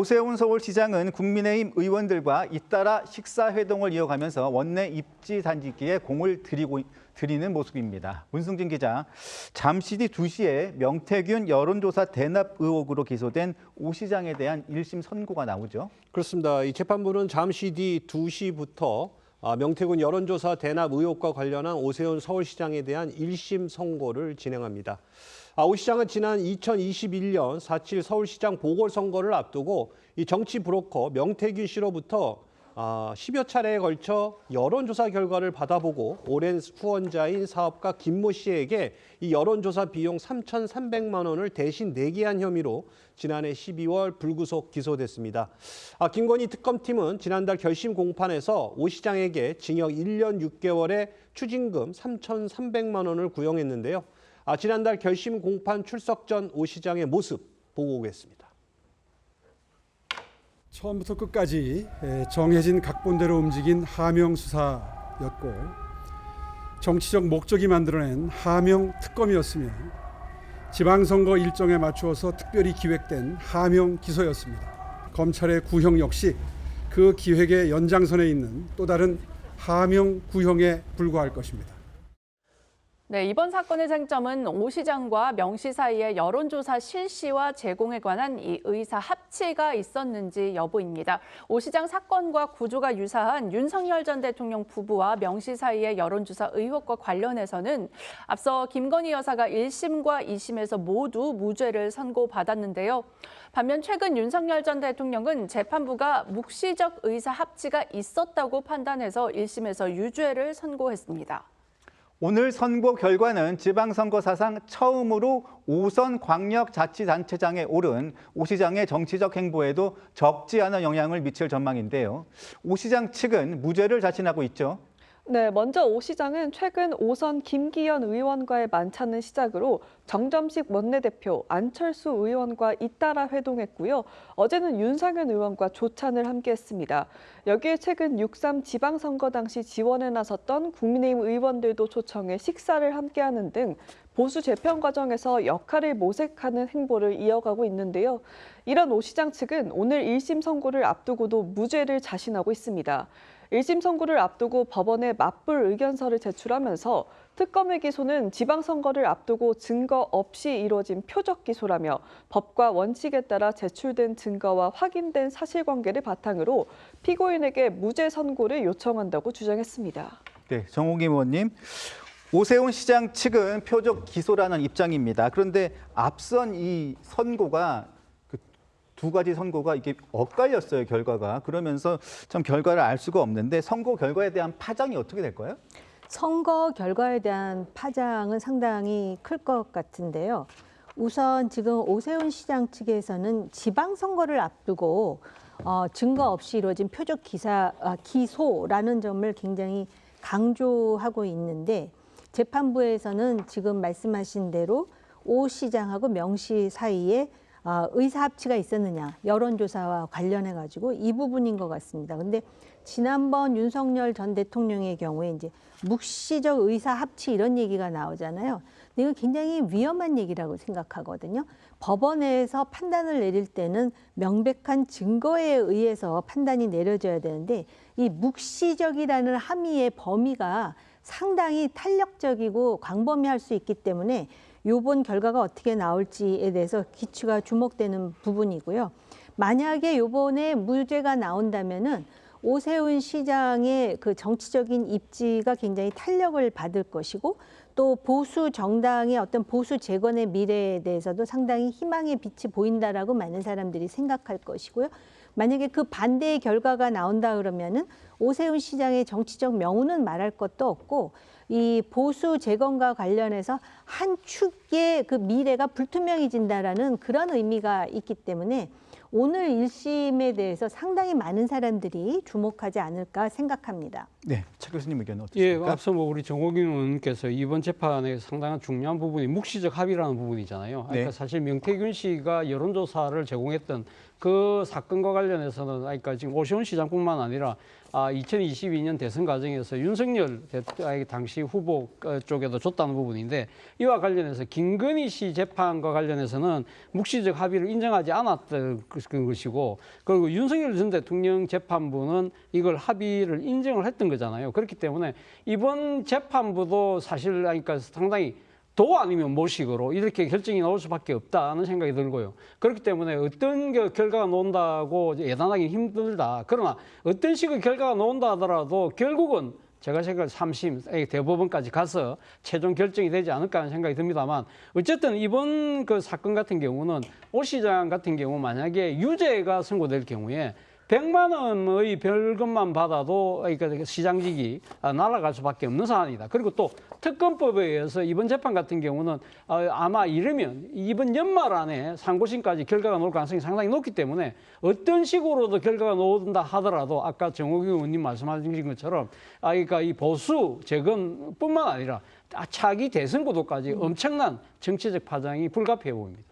오세훈 서울시장은 국민의힘 의원들과 잇따라 식사회동을 이어가면서 원내 입지 단지기에 공을 들이는 모습입니다. 문승진 기자, 잠시 뒤 2시에 명태균 여론조사 대납 의혹으로 기소된 오 시장에 대한 1심 선고가 나오죠. 그렇습니다. 이 재판부는 잠시 뒤 2시부터 명태균 여론조사 대납 의혹과 관련한 오세훈 서울시장에 대한 1심 선고를 진행합니다. 오 시장은 지난 2021년 4.7 서울시장 보궐선거를 앞두고 이 정치 브로커 명태균 씨로부터 10여 차례에 걸쳐 여론조사 결과를 받아보고 오랜 후원자인 사업가 김모 씨에게 이 여론조사 비용 3,300만 원을 대신 내게 한 혐의로 지난해 12월 불구속 기소됐습니다. 김건희 특검팀은 지난달 결심 공판에서 오 시장에게 징역 1년 6개월에 추징금 3,300만 원을 구형했는데요. 지난달 결심 공판 출석 전 오 시장의 모습 보고 오겠습니다. 처음부터 끝까지 정해진 각본대로 움직인 하명 수사였고 정치적 목적이 만들어낸 하명 특검이었으며 지방선거 일정에 맞추어서 특별히 기획된 하명 기소였습니다. 검찰의 구형 역시 그 기획의 연장선에 있는 또 다른 하명 구형에 불과할 것입니다. 네, 이번 사건의 쟁점은 오 시장과 명 씨 사이에 여론조사 실시와 제공에 관한 이 의사 합치가 있었는지 여부입니다. 오 시장 사건과 구조가 유사한 윤석열 전 대통령 부부와 명 씨 사이의 여론조사 의혹과 관련해서는 앞서 김건희 여사가 1심과 2심에서 모두 무죄를 선고받았는데요. 반면 최근 윤석열 전 대통령은 재판부가 묵시적 의사 합치가 있었다고 판단해서 1심에서 유죄를 선고했습니다. 오늘 선고 결과는 지방선거 사상 처음으로 5선 광역자치단체장에 오른 오 시장의 정치적 행보에도 적지 않은 영향을 미칠 전망인데요. 오 시장 측은 무죄를 자신하고 있죠. 네, 먼저 오 시장은 최근 5선 김기현 의원과의 만찬을 시작으로 정점식 원내대표, 안철수 의원과 잇따라 회동했고요. 어제는 윤상현 의원과 조찬을 함께했습니다. 여기에 최근 6.3 지방선거 당시 지원에 나섰던 국민의힘 의원들도 초청해 식사를 함께하는 등 보수 재편 과정에서 역할을 모색하는 행보를 이어가고 있는데요. 이런 오 시장 측은 오늘 1심 선고를 앞두고도 무죄를 자신하고 있습니다. 1심 선고를 앞두고 법원에 맞불 의견서를 제출하면서 특검의 기소는 지방선거를 앞두고 증거 없이 이루어진 표적 기소라며 법과 원칙에 따라 제출된 증거와 확인된 사실관계를 바탕으로 피고인에게 무죄 선고를 요청한다고 주장했습니다. 네, 정호김 의원님. 오세훈 시장 측은 표적 기소라는 입장입니다. 그런데 앞선 이 선고가 두 가지 선고가 이게 엇갈렸어요, 결과가. 그러면서 참 결과를 알 수가 없는데 선고 결과에 대한 파장이 어떻게 될까요? 선거 결과에 대한 파장은 상당히 클 것 같은데요. 우선 지금 오세훈 시장 측에서는 지방선거를 앞두고 증거 없이 이루어진 표적 기소라는 점을 굉장히 강조하고 있는데 재판부에서는 지금 말씀하신 대로 오 시장하고 명 씨 사이에 의사합치가 있었느냐, 여론조사와 관련해가지고 이 부분인 것 같습니다. 근데 지난번 윤석열 전 대통령의 경우에 이제 묵시적 의사합치 이런 얘기가 나오잖아요. 근데 이거 굉장히 위험한 얘기라고 생각하거든요. 법원에서 판단을 내릴 때는 명백한 증거에 의해서 판단이 내려져야 되는데 이 묵시적이라는 함의의 범위가 상당히 탄력적이고 광범위할 수 있기 때문에 이번 결과가 어떻게 나올지에 대해서 기추가 주목되는 부분이고요. 만약에 이번에 무죄가 나온다면은 오세훈 시장의 그 정치적인 입지가 굉장히 탄력을 받을 것이고 또 보수 정당의 어떤 보수 재건의 미래에 대해서도 상당히 희망의 빛이 보인다라고 많은 사람들이 생각할 것이고요. 만약에 그 반대의 결과가 나온다 그러면은 오세훈 시장의 정치적 명운은 말할 것도 없고 이 보수 재건과 관련해서 한 축의 그 미래가 불투명해진다라는 그런 의미가 있기 때문에 오늘 1심에 대해서 상당히 많은 사람들이 주목하지 않을까 생각합니다. 네, 차 교수님 의견은 어떠십니까? 예, 앞서 우리 정호균 의원께서 이번 재판에 상당한 중요한 부분이 묵시적 합의라는 부분이잖아요. 그러니까 네. 사실 명태균 씨가 여론조사를 제공했던 그 사건과 관련해서는 그러니까 지금 오세훈 시장뿐만 아니라 2022년 대선 과정에서 윤석열 당시 후보 쪽에도 줬다는 부분인데 이와 관련해서 김건희 씨 재판과 관련해서는 묵시적 합의를 인정하지 않았던 것이고 그리고 윤석열 전 대통령 재판부는 이걸 합의를 인정을 했던 거잖아요. 그렇기 때문에 이번 재판부도 사실 그러니까 상당히 도 아니면 모식으로 이렇게 결정이 나올 수밖에 없다는 생각이 들고요. 그렇기 때문에 어떤 결과가 나온다고 예단하기 힘들다. 그러나 어떤 식의 결과가 나온다 하더라도 결국은 제가 생각할 3심 대법원까지 가서 최종 결정이 되지 않을까 하는 생각이 듭니다만 어쨌든 이번 그 사건 같은 경우는 오 시장 같은 경우 만약에 유죄가 선고될 경우에 100만 원의 벌금만 받아도 그러니까 시장직이 날아갈 수밖에 없는 사안이다. 그리고 또 특검법에 의해서 이번 재판 같은 경우는 아마 이르면 이번 연말 안에 상고심까지 결과가 나올 가능성이 상당히 높기 때문에 어떤 식으로도 결과가 나온다 하더라도 아까 정호규 의원님 말씀하신 것처럼 그러니까 이 보수 재건뿐만 아니라 차기 대선 구도까지 엄청난 정치적 파장이 불가피해 보입니다.